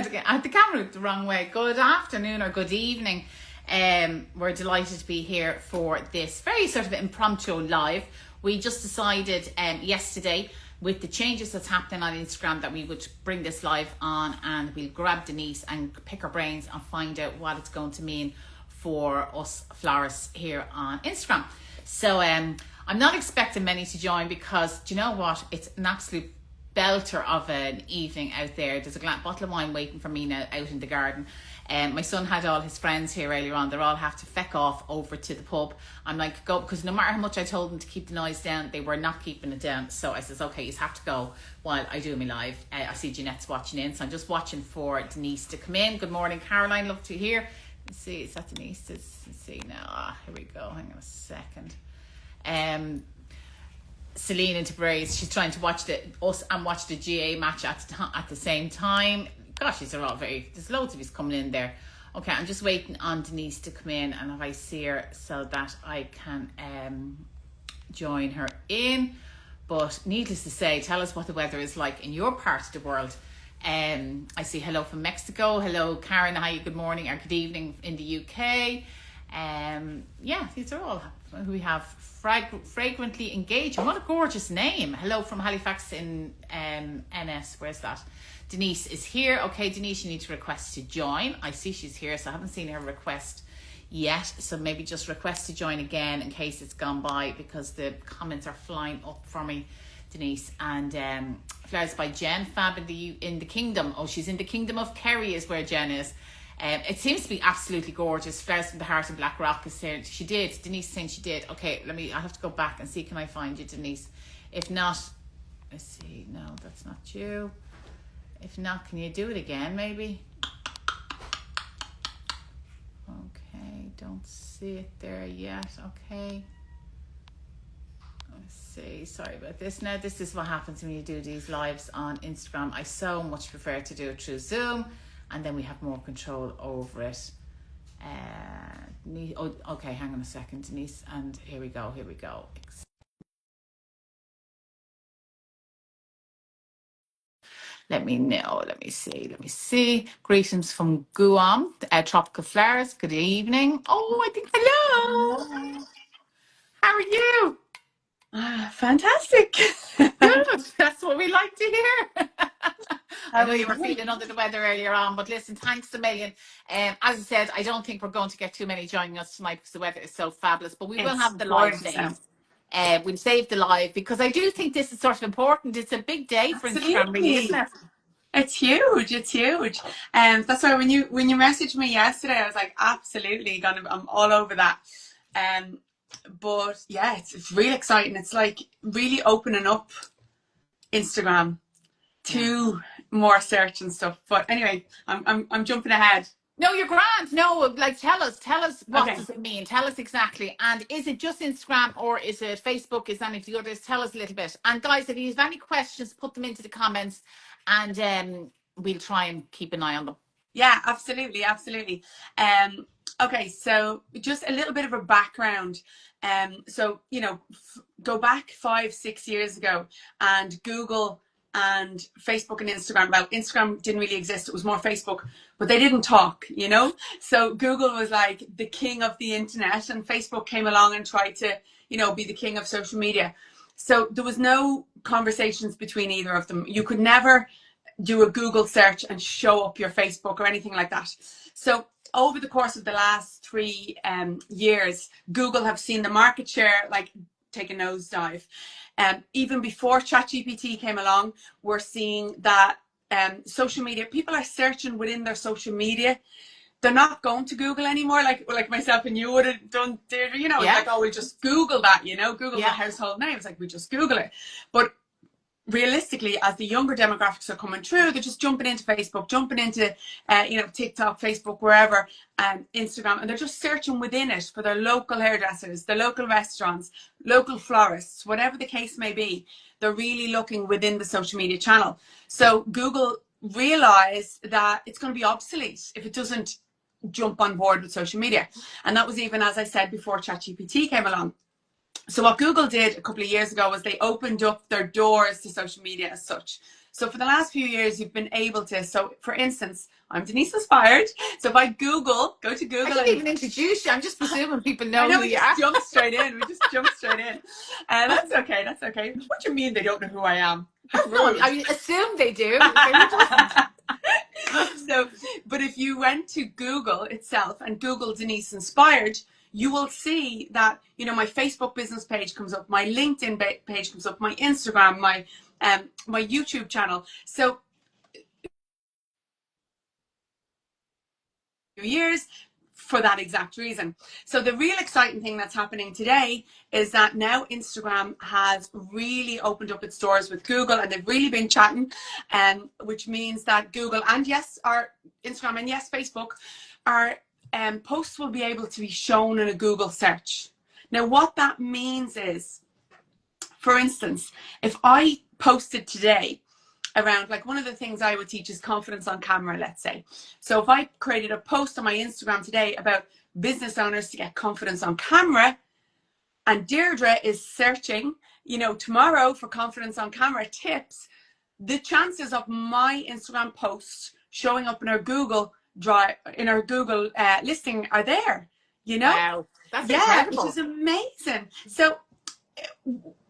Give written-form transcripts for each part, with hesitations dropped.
had the camera looked the wrong way. Good afternoon or good evening. We're delighted to be here for this very sort of impromptu live. We just decided yesterday, with the changes that's happening on Instagram, that we would bring this live on, and we'll grab Denise and pick her brains and find out what it's going to mean for us florists here on Instagram. So I'm not expecting many to join, because do you know what? It's an absolute belter of an evening out there. There's a bottle of wine waiting for me now out in the garden. My son had all his friends here earlier on. They all have to feck off over to the pub. I'm like, go, because no matter how much I told them to keep the noise down, they were not keeping it down. So I says, okay, you have to go while I do my live. I see Jeanette's watching in, so I'm just watching for Denise to come in. Good morning, Caroline. Love to hear. Let's see, is that Denise? Let's see now. Here we go. Hang on a second. Celine into Braze, she's trying to watch us and watch the GA match at the same time. Gosh, these are all there's loads of us coming in there. Okay, I'm just waiting on Denise to come in, and if I see her, so that I can join her in. But needless to say, tell us what the weather is like in your part of the world. I see hello from Mexico. Hello, Karen. Hi, good morning or good evening in the UK. Yeah, these are all who we have. Fragrantly engaged. What a gorgeous name. Hello from Halifax in NS. Where's that? Denise is here. Okay, Denise, you need to request to join. I see she's here, so I haven't seen her request yet. So maybe just request to join again in case it's gone by, because the comments are flying up for me, Denise. And flowers by Jen. Fab in the kingdom. Oh, she's in the kingdom of Kerry is where Jen is. It seems to be absolutely gorgeous. Flowers from the Heart and Black Rock is saying she did. Denise saying she did. Okay, I'll have to go back and see, can I find you, Denise? If not, let's see. No, that's not you. If not, can you do it again, maybe? Okay, don't see it there yet. Okay. Let's see. Sorry about this. Now, this is what happens when you do these lives on Instagram. I so much prefer to do it through Zoom, and then we have more control over it. Okay, hang on a second, Denise, and here we go. Let me know. Let me see. Greetings from Guam, Tropical Flowers. Good evening. Oh, I think hello. How are you? Fantastic. Good. That's what we like to hear. I know you were feeling under the weather earlier on, but listen, thanks a million. As I said, I don't think we're going to get too many joining us tonight because the weather is so fabulous, but we will have the live saved. We'll save the live, because I do think this is sort of important. It's a big day for Instagram, really, isn't it? It's huge. That's why when you messaged me yesterday, I was like, absolutely, I'm all over that. But yeah, it's really exciting. It's like really opening up Instagram to more search and stuff. But anyway, I'm jumping ahead. No, you're grand. No, like tell us what does it mean? Tell us exactly. And is it just Instagram, or is it Facebook? Is any of the others? Tell us a little bit. And guys, if you have any questions, put them into the comments, and we'll try and keep an eye on them. Yeah, absolutely. Okay, so just a little bit of a background. So, go back 5-6 years ago, and Google and Facebook and Instagram, well, Instagram didn't really exist. It was more Facebook, but they didn't talk, So Google was like the king of the internet, and Facebook came along and tried to, be the king of social media. So there was no conversations between either of them. You could never do a Google search and show up your Facebook or anything like that. So over the course of the last 3 years, Google have seen the market share take a nosedive. Even before ChatGPT came along, we're seeing that social media, people are searching within their social media. They're not going to Google anymore, like myself and you would have done, It's like, oh, we'll just Google that, Google the household names, like we just Google it. But realistically, as the younger demographics are coming through, they're just jumping into Facebook, jumping into TikTok, Facebook, wherever, Instagram, and they're just searching within it for their local hairdressers, their local restaurants, local florists, whatever the case may be. They're really looking within the social media channel. So Google realized that it's going to be obsolete if it doesn't jump on board with social media. And that was even, as I said, before ChatGPT came along. So what Google did a couple of years ago was they opened up their doors to social media as such. So for the last few years, you've been able to. So for instance, I'm Denise Inspired. So if I go to I Google didn't and even introduce you. I'm just presuming people I know know who we you just are. jumped straight in. We just jumped straight in. That's okay. That's okay. What do you mean they don't know who I am? How No, rude. I assume they do. Who doesn't? So, but if you went to Google itself and Google Denise Inspired, you will see that, you know, my Facebook business page comes up, my LinkedIn page comes up, my Instagram, my YouTube channel. So years for that exact reason. So the real exciting thing that's happening today is that now Instagram has really opened up its doors with Google, and they've really been chatting, which means that Google and yes, our Instagram and yes, Facebook, our posts will be able to be shown in a Google search. Now what that means is, for instance, if I posted today around, like, one of the things I would teach is confidence on camera, let's say. So if I created a post on my Instagram today about business owners to get confidence on camera, and Deirdre is searching, you know, tomorrow for confidence on camera tips, the chances of my Instagram posts showing up in our Google Drive, in our Google listing are there, you know? Wow, that's Yeah, which is incredible. amazing. So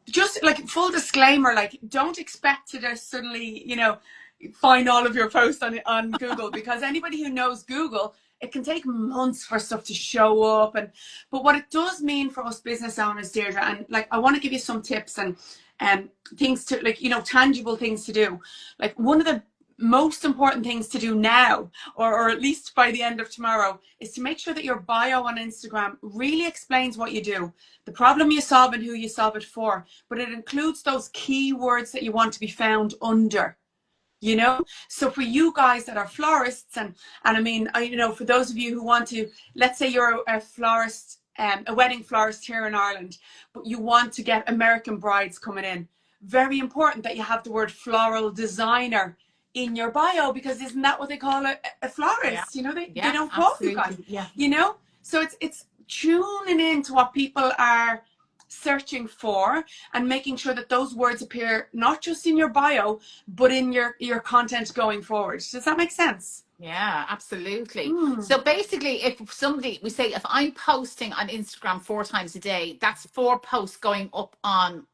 just like full disclaimer, like, don't expect to just suddenly, you know, find all of your posts on Google, because anybody who knows Google, it can take months for stuff to show up. And but what it does mean for us business owners, Deirdre, and like I want to give you some tips and things to, like, you know, tangible things to do. Like, one of the most important things to do now, or at least by the end of tomorrow, is to make sure that your bio on Instagram really explains what you do, the problem you solve and who you solve it for, but it includes those keywords that you want to be found under, you know? So for you guys that are florists, and I mean, you know, for those of you who want to, let's say you're a florist, a wedding florist here in Ireland, but you want to get American brides coming in, very important that you have the word floral designer in your bio, because isn't that what they call a Yeah, florist? You know, they yeah, don't call you guys, absolutely. Yeah. you know? So it's tuning into what people are searching for and making sure that those words appear not just in your bio, but in your content going forward. Does that make sense? Yeah, absolutely. Mm. So basically, if somebody, we say, if I'm posting on Instagram 4 times a day, that's 4 posts going up on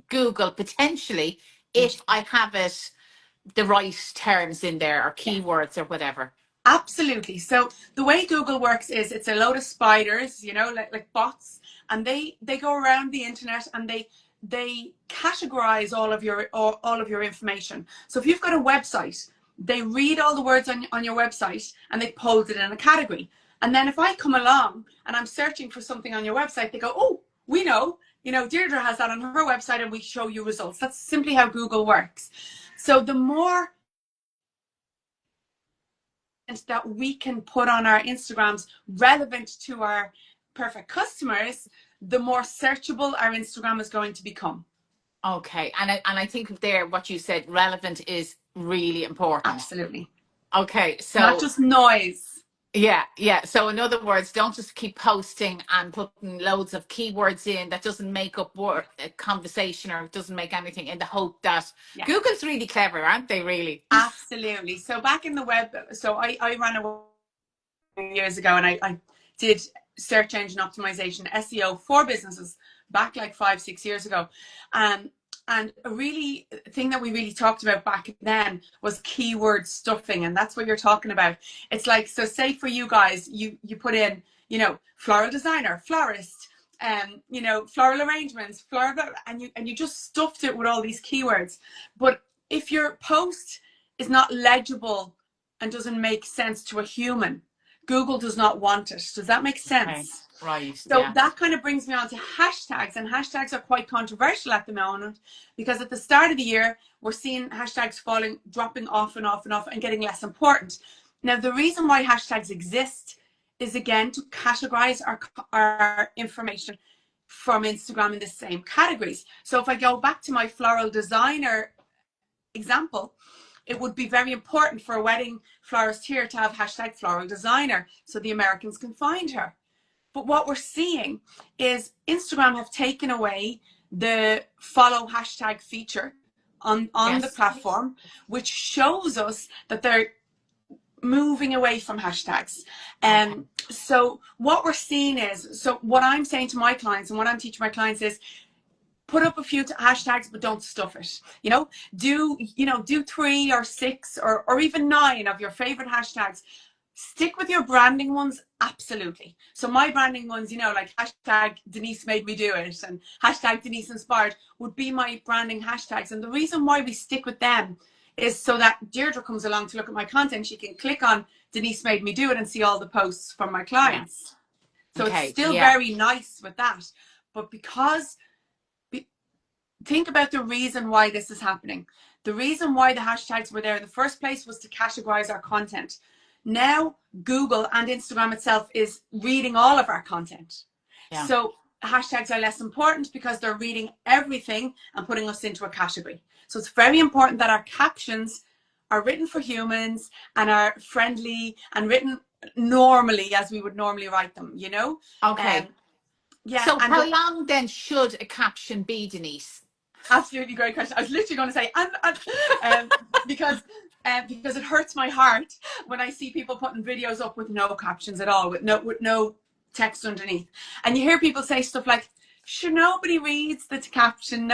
Google potentially, if I have it the right terms in there or Yeah. keywords or whatever. Absolutely. So the way Google works is it's a load of spiders, you know, like bots, and they go around the internet and they categorize all of your information. So if you've got a website, they read all the words on your website and they pulled it in a category. And then if I come along and I'm searching for something on your website, they go, oh, we know, you know, Deirdre has that on her website, and we show you results. That's simply how Google works. So the more that we can put on our Instagrams relevant to our perfect customers, the more searchable our Instagram is going to become. Okay. And I think there, what you said, relevant is really important. Absolutely. Okay. Not So just noise. yeah, yeah. So in other words, don't just keep posting and putting loads of keywords in that doesn't make up a conversation or doesn't make anything, in the hope that Yeah. Google's really clever, aren't they, really? Absolutely. So back in the web, so I ran a years ago, and I did search engine optimization, SEO, for businesses back like 5-6 years ago. And a really thing that we really talked about back then was keyword stuffing, and that's what you're talking about. It's like, so say for you guys, you put in, you know, floral designer, florist, you know, floral arrangements, floral, and you just stuffed it with all these keywords. But if your post is not legible and doesn't make sense to a human, Google does not want it. Does that make Okay. sense? Right. So Yeah. that kind of brings me on to hashtags, and hashtags are quite controversial at the moment, because at the start of the year, we're seeing hashtags dropping off and off and off and getting less important. Now, the reason why hashtags exist is, again, to categorize our information from Instagram in the same categories. So if I go back to my floral designer example, it would be very important for a wedding florist here to have hashtag floral designer so the Americans can find her. But what we're seeing is Instagram have taken away the follow hashtag feature, on the platform, which shows us that they're moving away from hashtags. So what we're seeing is, so what I'm saying to my clients and what I'm teaching my clients is, put up a few hashtags, but don't stuff it. Do 3 or 6 or even 9 of your favorite hashtags. Stick with your branding ones, absolutely. So my branding ones, like hashtag Denise made me do it and hashtag Denise inspired would be my branding hashtags. And the reason why we stick with them is so that Deirdre comes along to look at my content, she can click on Denise made me do it and see all the posts from my clients. So it's still very nice with that. But because think about the reason why this is happening. The reason why the hashtags were there in the first place was to categorize our content. Now, Google and Instagram itself is reading all of our content. Yeah. So hashtags are less important because they're reading everything and putting us into a category. So it's very important that our captions are written for humans and are friendly and written normally as we would normally write them, Okay. Yeah. So how long then should a caption be, Denise? Absolutely great question. I was literally going to say, because it hurts my heart when I see people putting videos up with no captions at all, with no text underneath. And you hear people say stuff like, sure, nobody reads the caption,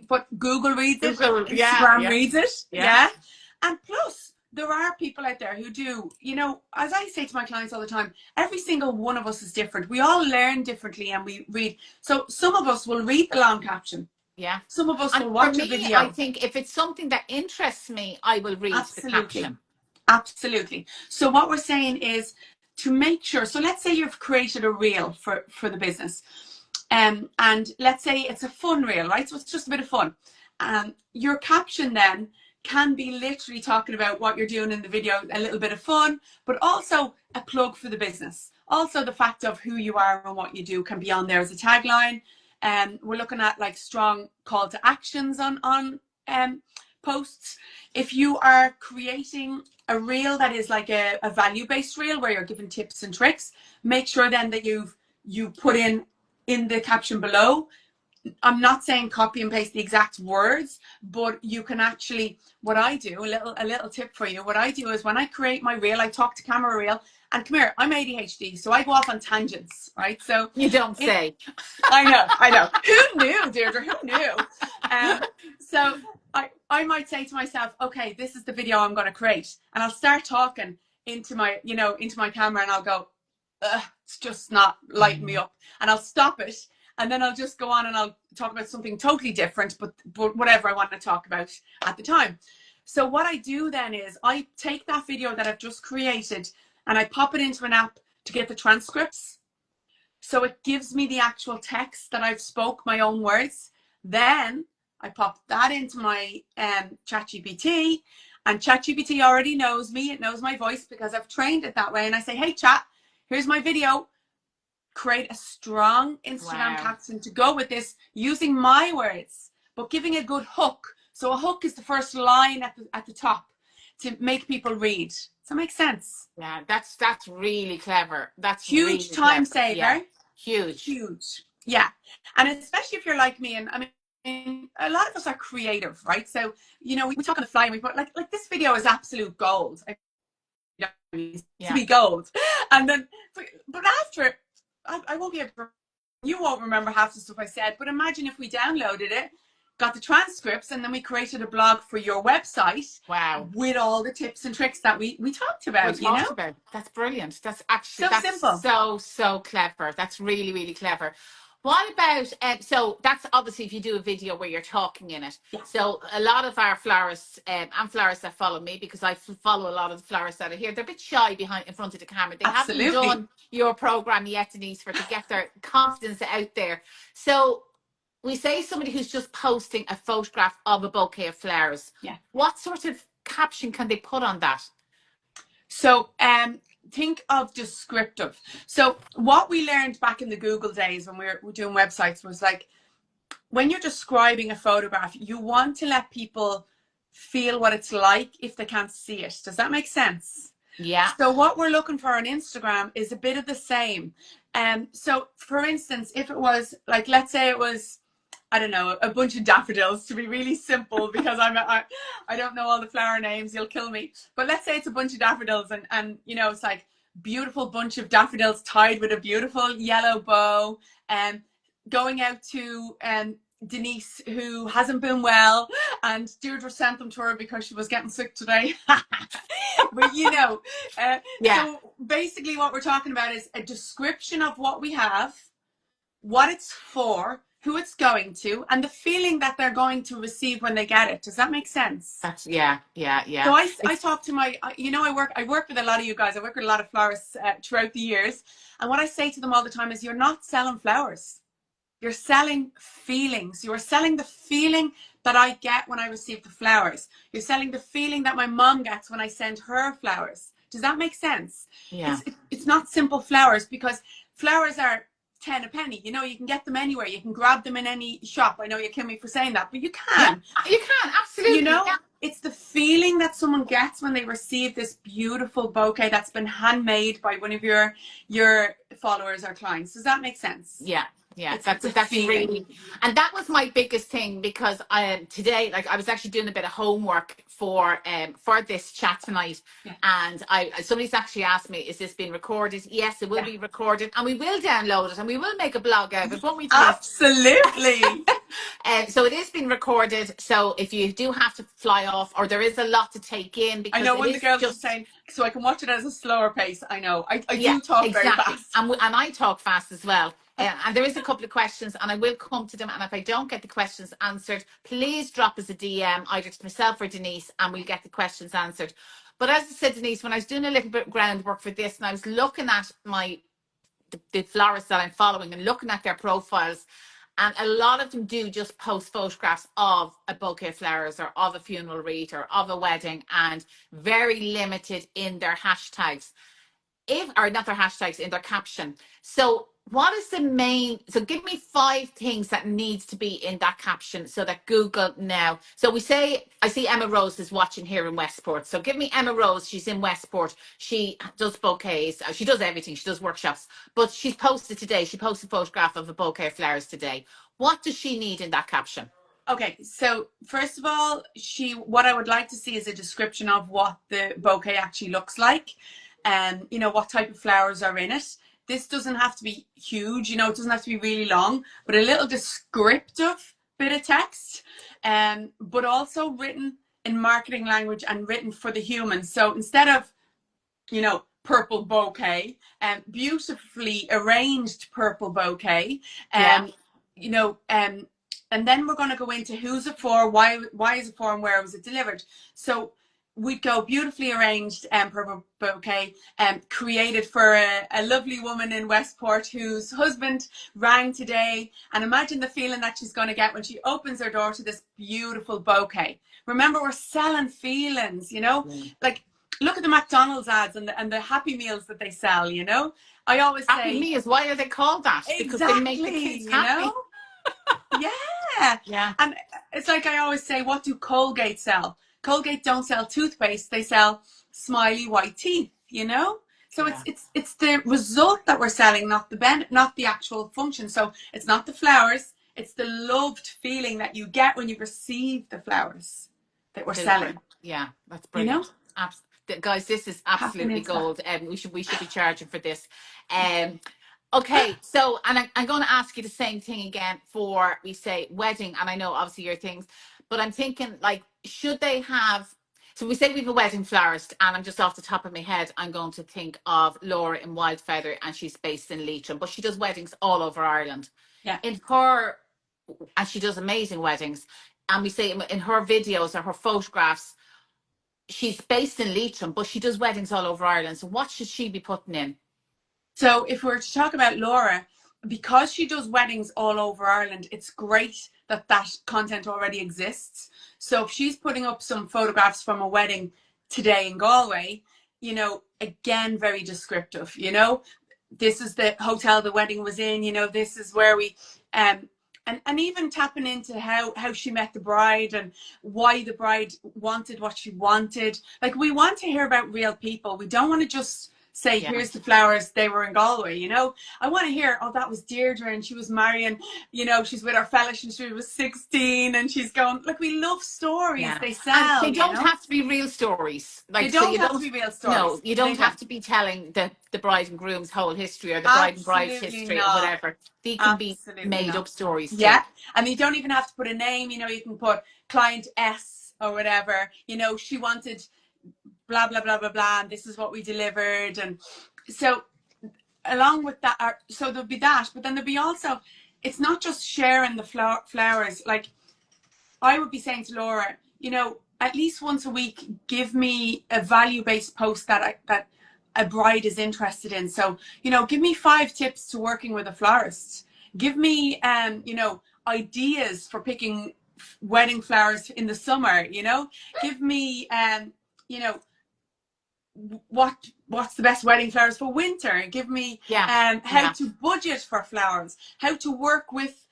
but Google reads it, Instagram reads it. Yeah. And plus, there are people out there who do, as I say to my clients all the time, every single one of us is different. We all learn differently and we read. So some of us will read the long caption. Yeah. Some of us will watch a video. I think if it's something that interests me, I will read the caption. Absolutely. So what we're saying is to make sure, so let's say you've created a reel for the business. And let's say it's a fun reel, right? So it's just a bit of fun. Your caption then can be literally talking about what you're doing in the video, a little bit of fun, but also a plug for the business. Also the fact of who you are and what you do can be on there as a tagline. We're looking at like strong call to actions on posts. If you are creating a reel that is like a value-based reel where you're giving tips and tricks, make sure then that you put in the caption below. I'm not saying copy and paste the exact words, but you can actually, what I do, a little tip for you, what I do is when I create my reel, I talk to camera reel, and come here, I'm ADHD, so I go off on tangents, right? So you don't say. I know. Who knew, Deirdre? Who knew? So I might say to myself, okay, this is the video I'm going to create, and I'll start talking into my camera, and I'll go, it's just not lighting me up, and I'll stop it. And then I'll just go on and I'll talk about something totally different, but whatever I want to talk about at the time. So what I do then is I take that video that I've just created and I pop it into an app to get the transcripts. So it gives me the actual text that I've spoke, my own words. Then I pop that into my ChatGPT, and ChatGPT already knows me. It knows my voice because I've trained it that way. And I say, hey, chat, here's my video. Create a strong Instagram caption to go with this using my words, but giving a good hook. So a hook is the first line at the top to make people read. Does that make sense? Yeah, that's really clever. That's huge really time clever. saver. Yeah. Huge. Yeah. And especially if you're like me, and I mean, a lot of us are creative, right? So, we talk on the fly and we put like this video is absolute gold. To be gold. And then, but after, I won't be able to, you won't remember half the stuff I said, but imagine if we downloaded it, got the transcripts, and then we created a blog for your website. Wow. With all the tips and tricks that we talked about, That's brilliant. That's actually simple. So clever. That's really, really clever. What about, so that's obviously if you do a video where you're talking in it. Yeah. So a lot of our florists and florists that follow me, because I follow a lot of the florists that are here, they're a bit shy in front of the camera. They haven't done your program yet, Denise, to get their confidence out there. So we say somebody who's just posting a photograph of a bouquet of flowers. Yeah. What sort of caption can they put on that? So think of descriptive. So what we learned back in the Google days when we were doing websites was like, when you're describing a photograph, you want to let people feel what it's like if they can't see it. Does that make sense? Yeah. So what we're looking for on Instagram is a bit of the same. So for instance, if it was like, let's say it was, I don't know, a bunch of daffodils, to be really simple, because I don't know all the flower names, you'll kill me. But let's say it's a bunch of daffodils, and you know, it's like beautiful bunch of daffodils tied with a beautiful yellow bow, and going out to Denise, who hasn't been well, and Deirdre sent them to her because she was getting sick today. But you know, Yeah. so basically what we're talking about is a description of what we have, what it's for, who it's going to, and the feeling that they're going to receive when they get it. Does that make sense? That's yeah. So I It's, talk to my, you know, I work with a lot of you guys. I work with a lot of florists throughout the years. And what I say to them all the time is, you're not selling flowers. You're selling feelings. You're selling the feeling that I get when I receive the flowers. You're selling the feeling that my mom gets when I send her flowers. Does that make sense? yeah. It's not simple flowers, because flowers are 10 a penny. You know, you can get them anywhere. You can grab them in any shop. I know you kill me for saying that, but you Yeah, can. you can, absolutely. You know, yeah. it's the feeling that someone gets when they receive this beautiful bouquet that's been handmade by one of your followers or clients. Does that make sense? Yeah, It's that's a feeling. really, and that was my biggest thing, because I today, like, I was actually doing a bit of homework for this chat tonight, Yeah. and somebody's actually asked me, is this being recorded? Yes, it will be recorded, and we will download it, and we will make a blog out of it, won't we, Denise? Absolutely. So it is being recorded. So if you do have to fly off, or there is a lot to take in, because I know it one of is the girls was just saying, so I can watch it at a slower pace. I know. I yeah, do talk very exactly. fast. And I talk fast as well. And there is a couple of questions, and I will come to them. And if I don't get the questions answered, please drop us a DM, either to myself or Denise, and we'll get the questions answered. But as I said, Denise, when I was doing a little bit of groundwork for this, and I was looking at the florists that I'm following and looking at their profiles, and a lot of them do just post photographs of a bouquet of flowers, or of a funeral wreath, or of a wedding, and very limited in their hashtags, or not their hashtags, in their caption. So what is the main, so give me 5 things that needs to be in that caption, so that Google now, so we say, I see Emma Rose is watching here in Westport, so give me Emma Rose. She's in Westport, she does bouquets, she does everything, she does workshops, but she's posted today, she posted a photograph of a bouquet of flowers today. What does she need in that caption? Okay, so first of all, what I would like to see is a description of what the bouquet actually looks like, and you know, what type of flowers are in it. This doesn't have to be huge, you know, it doesn't have to be really long, but a little descriptive bit of text, but also written in marketing language and written for the human. So instead of, you know, purple bouquet, beautifully arranged purple bouquet, Yeah. you know, and then we're going to go into who's it for, why is it for, and where was it delivered. So we'd go beautifully arranged purple bouquet, created for a lovely woman in Westport whose husband rang today, and imagine the feeling that she's going to get when she opens her door to this beautiful bouquet. Remember, we're selling feelings, you know, like, look at the McDonald's ads and the Happy Meals that they sell, you know. I always say Happy Meals, why are they called that? Because they make the kids you happy. know. Yeah. Yeah. And it's like I always say, what do Colgate sell? Colgate don't sell toothpaste, they sell smiley white teeth, you know? So Yeah. it's the result that we're selling, not the actual function. So it's not the flowers, it's the loved feeling that you get when you receive the flowers that we're selling. Yeah, that's You know? brilliant. Guys, this is absolutely Happiness. gold. We should be charging for this. Okay, so, and I'm going to ask you the same thing again for, we say, wedding, and I know obviously your things, but I'm thinking, like, should they have, so we say we have a wedding florist, and I'm just off the top of my head, I'm going to think of Laura in Wildfeather, and she's based in Leitrim, but she does weddings all over Ireland. Yeah. In her, and she does amazing weddings, and we say in her videos or her photographs, she's based in Leitrim, but she does weddings all over Ireland. So what should she be putting in? So if we're to talk about Laura, because she does weddings all over Ireland, it's great that that content already exists. So if she's putting up some photographs from a wedding today in Galway, you know, again, very descriptive, you know, this is the hotel the wedding was in, you know, this is where we, and even tapping into how she met the bride and why the bride wanted what she wanted. Like, we want to hear about real people. We don't want to just say, Yeah. here's the flowers, they were in Galway, you know. I want to hear, oh, that was Deirdre and she was marrying, you know, she's with her fella since she was 16 and she's going, like, we love stories, Yeah. they And sell, they you don't know. have to be real stories. They Like, so don't you have to don't, be real no, stories. you They don't have don't. to be telling the bride and groom's whole history or the bride and bride's Absolutely history or not. whatever. They can be Absolutely made not. up stories too. Yeah. And you don't even have to put a name, you know, you can put client S or whatever, you know, she wanted blah, blah, blah, blah, blah, and this is what we delivered. And so along with that, so there'll be that, but then there'll be also, it's not just sharing the flowers. Like I would be saying to Laura, you know, at least once a week, give me a value-based post that a bride is interested in. So, you know, give me 5 tips to working with a florist. Give me, you know, ideas for picking wedding flowers in the summer. You know, give me, you know, what's the best wedding flowers for winter. Give me, Yeah. how Yeah. to budget for flowers. How to work with,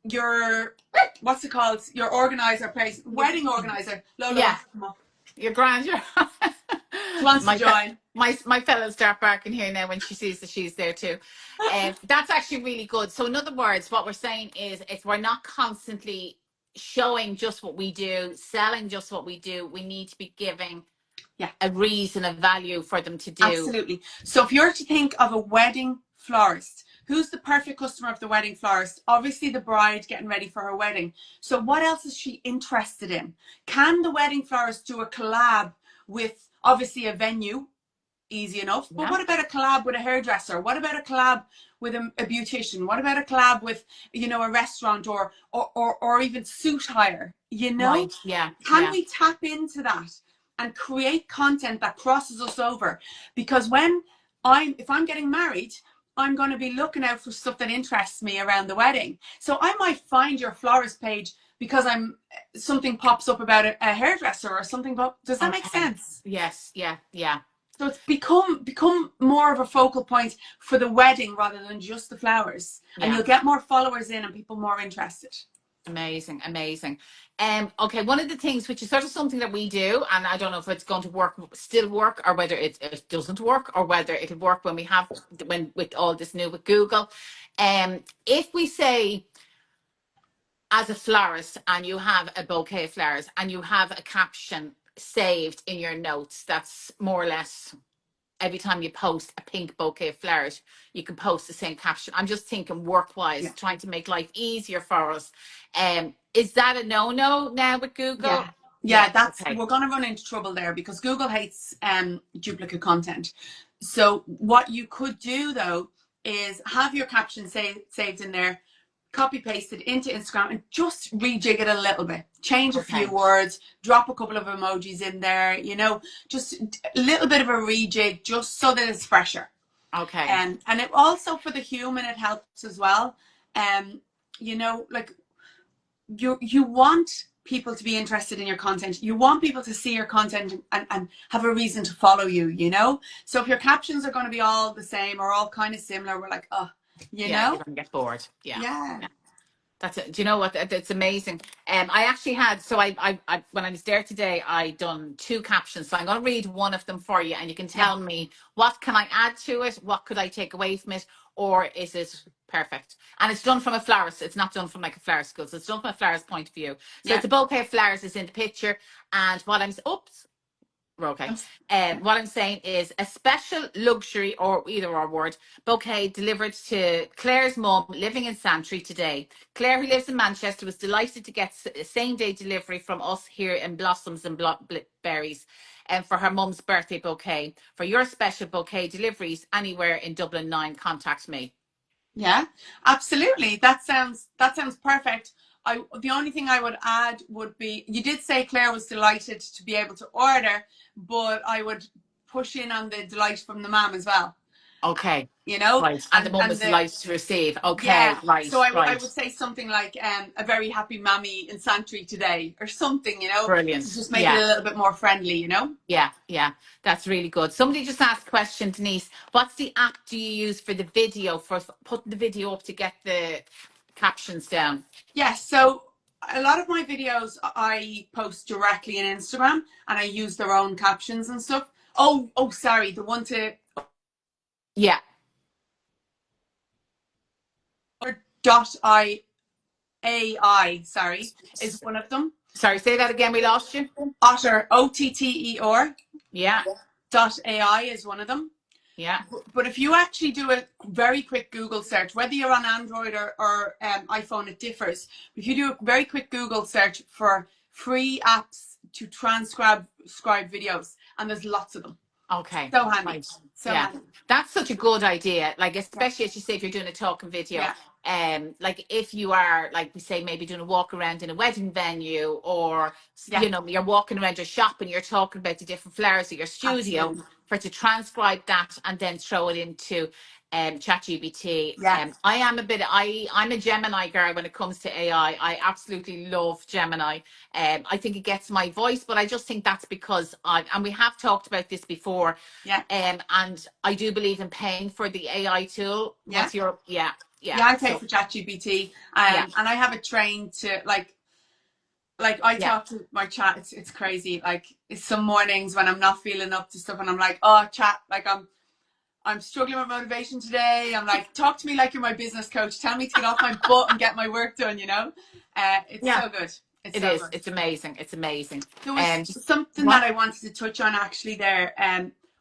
your what's it called? Your organizer place, wedding organizer. Lola Yeah. wants to come up. You're grand. She wants to my join. my fellow start barking here now when she sees that she's there too. That's actually really good. So in other words, what we're saying is, if we're not constantly showing just what we do, selling just what we do, we need to be giving Yeah, a reason, a value for them to do. absolutely. So if you're to think of a wedding florist, who's the perfect customer of the wedding florist? Obviously the bride getting ready for her wedding. So what else is she interested in? Can the wedding florist do a collab with obviously a venue? Easy enough. But Yeah. what about a collab with a hairdresser? What about a collab with a beautician? What about a collab with, you know, a restaurant or even suit hire? You know, Right. Yeah. can Yeah. we tap into that and create content that crosses us over? Because when if I'm getting married, I'm going to be looking out for stuff that interests me around the wedding. So I might find your florist page because something pops up about a hairdresser or something. But does that make Okay. sense? Yes. Yeah. Yeah. So it's become more of a focal point for the wedding rather than just the flowers. And Yeah. you'll get more followers in and people more interested. Amazing, amazing. Okay, one of the things which is sort of something that we do, and I don't know if it's going to still work, or whether it doesn't work, or whether it'll work when with all this new with Google. If we say, as a florist, and you have a bouquet of flowers and you have a caption saved in your notes, that's more or less every time you post a pink bouquet of flowers, you can post the same caption. I'm just thinking work-wise, Yeah. trying to make life easier for us. Is that a no-no now with Google? Yeah. Yeah. Yeah, that's Okay. we're gonna run into trouble there because Google hates duplicate content. So what you could do though is have your caption saved in there, copy paste it into Instagram and just rejig it a little bit. Change a few Okay. words, drop a couple of emojis in there, you know, just a little bit of a rejig just so that it's fresher. Okay. And it also for the human it helps as well. You know, like you want people to be interested in your content. You want people to see your content and have a reason to follow you, you know? So if your captions are going to be all the same or all kind of similar, we're like, oh, you Yeah, you're know? gonna get bored. Yeah. Yeah. Yeah. That's it. Do you know what? It's amazing. I actually had, so when I was there today, I done 2 captions. So I'm going to read one of them for you, and you can Yeah. tell me what can I add to it, what could I take away from it, or is it perfect? And it's done from a florist. It's not done from like a florist school. So it's done from a florist point of view. So Yeah. it's a bouquet of flowers is in the picture, and what oops. We're okay. Yeah. What I'm saying is a special luxury, or either or word, bouquet delivered to Claire's mum living in Santry today. Claire, who lives in Manchester, was delighted to get same day delivery from us here in Blossoms and Berries, and for her mum's birthday bouquet. For your special bouquet deliveries anywhere in Dublin 9, contact me. Yeah, absolutely. That sounds perfect. The only thing I would add would be you did say Claire was delighted to be able to order, but I would push in on the delight from the mom as well. Okay, You know, right. And the mum and was the delighted to receive. Okay, yeah. So right, I right. would say something like a very happy mammy in Santry today or something, you know, to Brilliant. just make it Yeah. a little bit more friendly, you know. Yeah, yeah, that's really good. Somebody just asked a question, Denise. What's the app do you use for the video, for putting the video up to get the captions down? Yes, so a lot of my videos I post directly in Instagram and I use their own captions and stuff. Oh, sorry. The one to Yeah. dot AI, sorry, is one of them. Sorry, say that again. We lost you. Otter, OTTER Yeah. dot AI is one of them. Yeah. But if you actually do a very quick Google search, whether you're on Android or iPhone, it differs. If you do a very quick Google search for free apps to transcribe videos, and there's lots of them. Okay. So handy. Right. So Yeah. handy. That's such a good idea. Like, Yeah. especially as you say, if you're doing a talking video, Yeah. like if you are, like we say, maybe doing a walk around in a wedding venue, or Yeah. you know, you're walking around your shop and you're talking about the different flowers at your studio, Absolutely. for it to transcribe that and then throw it into ChatGPT. Yeah. I'm a Gemini girl when it comes to AI. I absolutely love Gemini. I think it gets my voice, but I just think that's because and we have talked about this before. Yeah. And I do believe in paying for the AI tool. Yeah. Once you're, yeah. Yeah, I pay for ChatGPT, Yeah. and I have it trained to like I Yeah. talk to my chat. It's crazy. Like some mornings when I'm not feeling up to stuff, and I'm like, oh, chat, like I'm struggling with motivation today. I'm like, talk to me like you're my business coach. Tell me to get off my butt and get my work done. You know, it's Yeah. so good. It's It so is. good. It's amazing. It's amazing. There was Just something that what? I wanted to touch on actually there,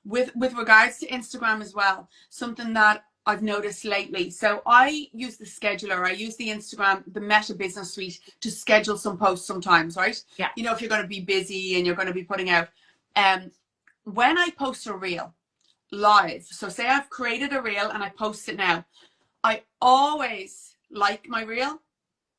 with regards to Instagram as well. Something that I've noticed lately. So I use the scheduler. I use the Instagram, the Meta Business Suite to schedule some posts sometimes, right? Yeah. You know, if you're going to be busy and you're going to be putting out, when I post a reel live, so say I've created a reel and I post it now, I always like my reel.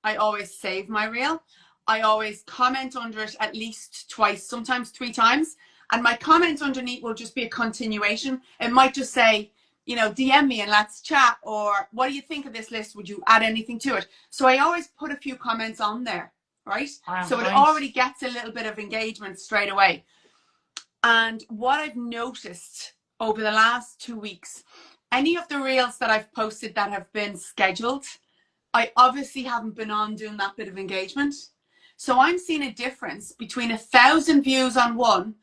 I always save my reel. I always comment under it at least twice, sometimes 3 times. And my comment underneath will just be a continuation. It might just say, you know, DM me and let's chat. Or what do you think of this list? Would you add anything to it? So I always put a few comments on there, right? So it Right. already gets a little bit of engagement straight away. And what I've noticed over the last 2 weeks, any of the reels that I've posted that have been scheduled, I obviously haven't been on doing that bit of engagement. So I'm seeing a difference between 1,000 views on one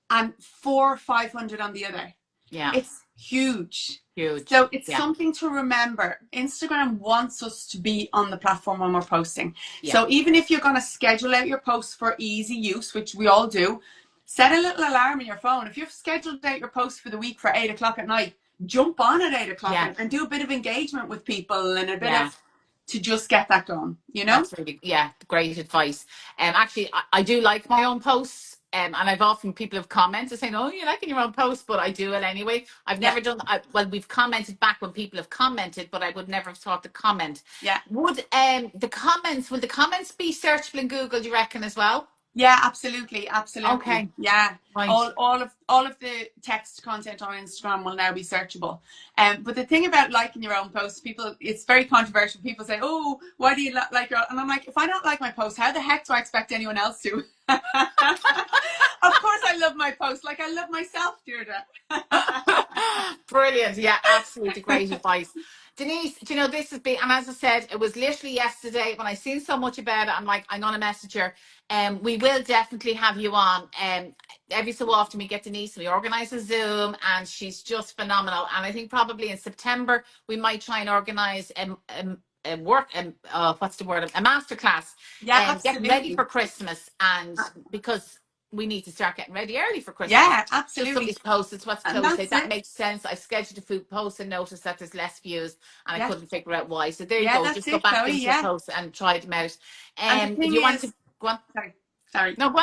and 400 or 500 on the other. Yeah. It's huge. Huge. So it's Yeah. something to remember. Instagram wants us to be on the platform when we're posting. Yeah. So even if you're going to schedule out your posts for easy use, which we all do, set a little alarm on your phone. If you've scheduled out your post for the week for 8 o'clock at night, jump on at 8 o'clock Yeah. and do a bit of engagement with people and a bit Yeah. of to just get that going, you know? That's really, yeah, great advice. Actually, I do like my own posts. And I've often people have commented saying, "Oh, you're liking your own post," but I do it anyway. I've Yeah. never done. Well, we've commented back when people have commented, but I would never have thought to comment. Yeah. Would will the comments be searchable in Google? Do you reckon as well? Yeah, absolutely, absolutely. Okay. Yeah. Right. All of the text content on Instagram will now be searchable. But the thing about liking your own posts, people, it's very controversial. People say, "Oh, why do you like your?" And I'm like, if I don't like my post, how the heck do I expect anyone else to? Of course, I love my post, like I love myself, Deirdre. Brilliant. Yeah, absolutely great advice. Denise, do you know, this has been, and as I said, it was literally yesterday when I seen so much about it, I'm like, I'm going to message her. We will definitely have you on. Every so often we get Denise, we organise a Zoom, and she's just phenomenal. And I think probably in September, we might try and organise what's the word? A masterclass. Yeah, Getting ready absolutely. for Christmas. And because we need to start getting ready early for Christmas. Yeah, Just absolutely. somebody's post, it's what's And close. that's That it. makes sense. I've scheduled a food post and noticed that there's less views, and I Yeah. couldn't figure out why. So there you Yeah, go. that's Just go it, back Chloe. into your Yeah. post and try them out. And the If thing you want is, to go on. sorry. No, go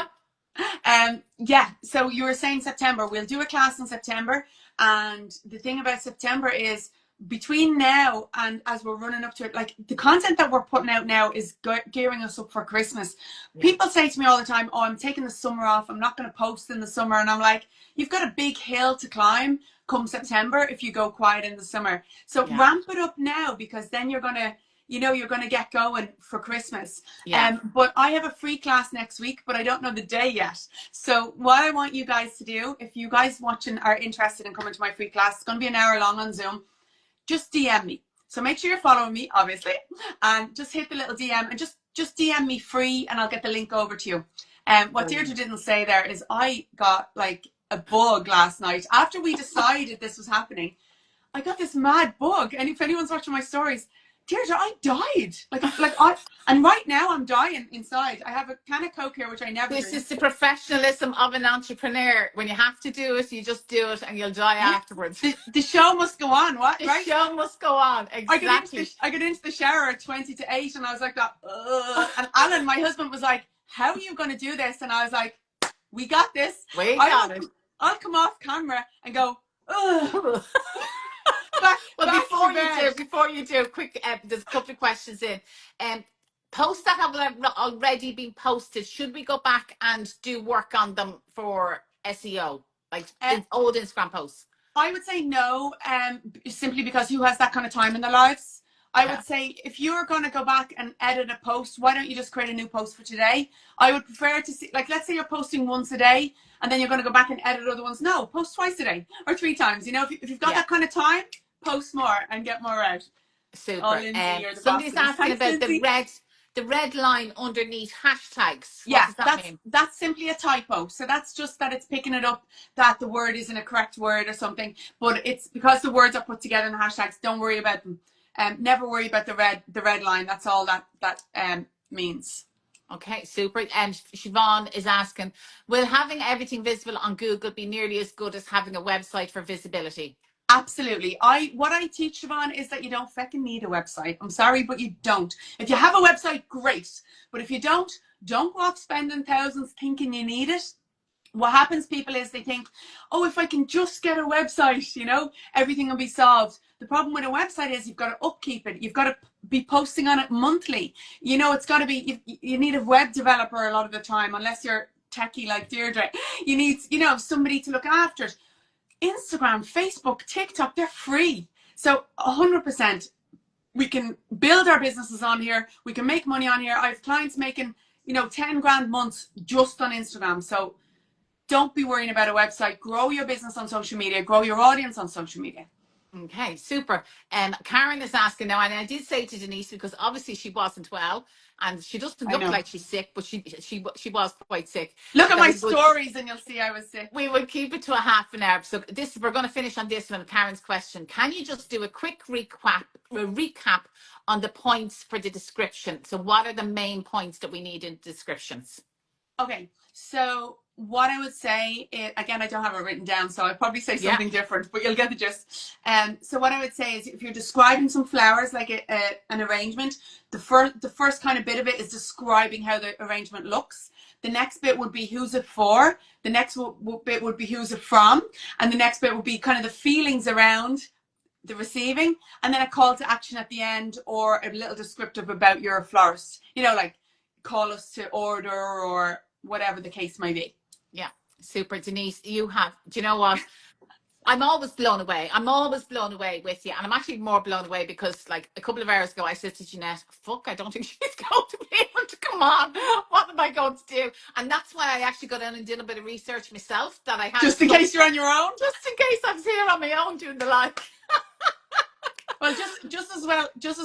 on. Yeah, so you were saying September. We'll do a class in September. And the thing about September is between now and as we're running up to it, like the content that we're putting out now is gearing us up for Christmas. Yeah. People say to me all the time, "Oh, I'm taking the summer off. I'm not going to post in the summer." And I'm like, you've got a big hill to climb come September if you go quiet in the summer. So Yeah. ramp it up now, because then you're going to, you know, you're going to get going for Christmas. Yeah. But I have a free class next week, but I don't know the day yet. So what I want you guys to do, if you guys watching are interested in coming to my free class, it's going to be an hour long on Zoom, just DM me. So make sure you're following me, obviously, and just hit the little DM and just DM me free and I'll get the link over to you. What Deirdre didn't say there is I got like a bug last night. After we decided this was happening, I got this mad bug. And if anyone's watching my stories, Deirdre, I died. And right now I'm dying inside. I have a can of Coke here, which I never This drink. is the professionalism of an entrepreneur. When you have to do it, you just do it and you'll die Yeah. afterwards. The show must go on, what? The Right? show must go on. Exactly. I got into the shower at 20 to 8 and I was like that. Ugh. And Alan, my husband, was like, how are you going to do this? And I was like, we got this. We got it. I'll come off camera and go, ugh. Well, back before you do, quick, there's a couple of questions in. Posts that have already been posted, should we go back and do work on them for SEO, like old Instagram posts? I would say no, simply because who has that kind of time in their lives? I would say if you're going to go back and edit a post, why don't you just create a new post for today? I would prefer to see, like, let's say you're posting once a day and then you're going to go back and edit other ones. No, post twice a day or 3 times. You know, if you've got that kind of time, post more and get more out. Super. Oh, Lindsay, you're the somebody's boss. asking Thanks, about Lindsay. the red line underneath hashtags. What Yeah, does that mean? that's simply a typo. So that's just that it's picking it up that the word isn't a correct word or something. But it's because the words are put together in the hashtags. Don't worry about them. Never worry about the red line. That's all that means. Okay, super. And Siobhan is asking, will having everything visible on Google be nearly as good as having a website for visibility? Absolutely. What I teach, Siobhan, is that you don't fucking need a website. I'm sorry, but you don't. If you have a website, great. But if you don't go off spending thousands thinking you need it. What happens, people, is they think, oh, if I can just get a website, you know, everything will be solved. The problem with a website is you've got to upkeep it. You've got to be posting on it monthly. You know, it's got to be, you need a web developer a lot of the time, unless you're techie like Deirdre. You need, you know, somebody to look after it. Instagram, Facebook, TikTok, they're free. So 100%, we can build our businesses on here. We can make money on here. I have clients making, you know, 10 grand months just on Instagram. So don't be worrying about a website. Grow your business on social media. Grow your audience on social media. Okay, super. Karen is asking now, and I did say to Denise, because obviously she wasn't well, and she doesn't look like she's sick, but she was quite sick. Look at my stories and you'll see I was sick. We would keep it to a half an hour. So we're going to finish on this one, Karen's question. Can you just do a quick recap on the points for the description? So what are the main points that we need in descriptions? Okay, so what I would say is, again, I don't have it written down, so I'd probably say something different, but you'll get the gist. So what I would say is, if you're describing some flowers, like an arrangement, the first kind of bit of it is describing how the arrangement looks. The next bit would be who's it for. The next bit would be who's it from. And the next bit would be kind of the feelings around the receiving. And then a call to action at the end, or a little descriptive about your florist. You know, like call us to order or whatever the case may be. Yeah, super. Denise, do you know what? I'm always blown away. I'm always blown away with you. And I'm actually more blown away because, like, a couple of hours ago, I said to Jeanette, fuck, I don't think she's going to be able to come on. What am I going to do? And that's why I actually got in and did a bit of research myself, that I had. Just in case you're on your own? Just in case I was here on my own doing the live. Well, just as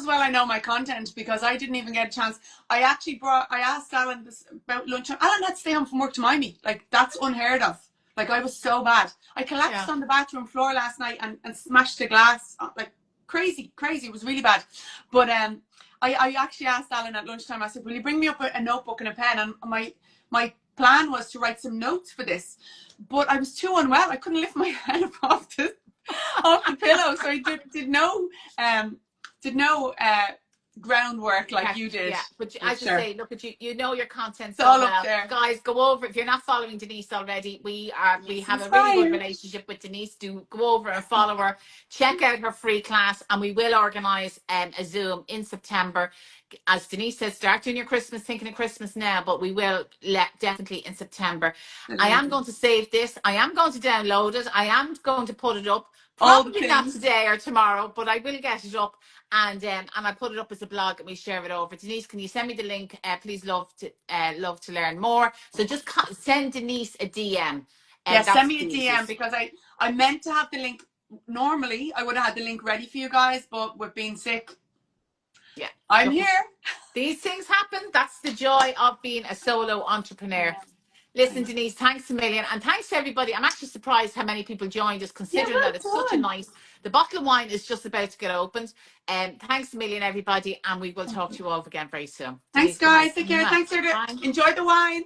well I know my content, because I didn't even get a chance. I asked Alan this about lunch. Alan had to stay home from work to mind me. Like, that's unheard of. Like, I was so bad. I collapsed on the bathroom floor last night and smashed the glass. Like, crazy. It was really bad. But I actually asked Alan at lunchtime, I said, will you bring me up a notebook and a pen? And my plan was to write some notes for this. But I was too unwell. I couldn't lift my head up off the pillow. So I did no groundwork like you did. Yeah, but I just say, look at you. You know your content so all well. Up there. Guys, go over. If you're not following Denise already, we have a really good relationship with Denise. Do go over and follow her. Check out her free class, and we will organise a Zoom in September. As Denise says, start doing your Christmas, thinking of Christmas now, but we will definitely in September. I am going to save this. I am going to download it. I am going to put it up. Probably not today or tomorrow, but I will get it up, and I put it up as a blog, and we share it over. Denise, can you send me the link? Please, love to learn more. So just send Denise a DM. Send me a DM, because I meant to have the link. Normally, I would have had the link ready for you guys, but with being sick, I'm here. These things happen. That's the joy of being a solo entrepreneur. Listen, Denise, thanks a million. And thanks to everybody. I'm actually surprised how many people joined us, Yeah, considering well that it's such a done. nice, the bottle of wine is just about to get opened. Thanks a million, everybody. And we will talk to you all again very soon. Thanks, Denise, good guys. night. Take care. Thanks, Sergey. Bye. Enjoy the wine.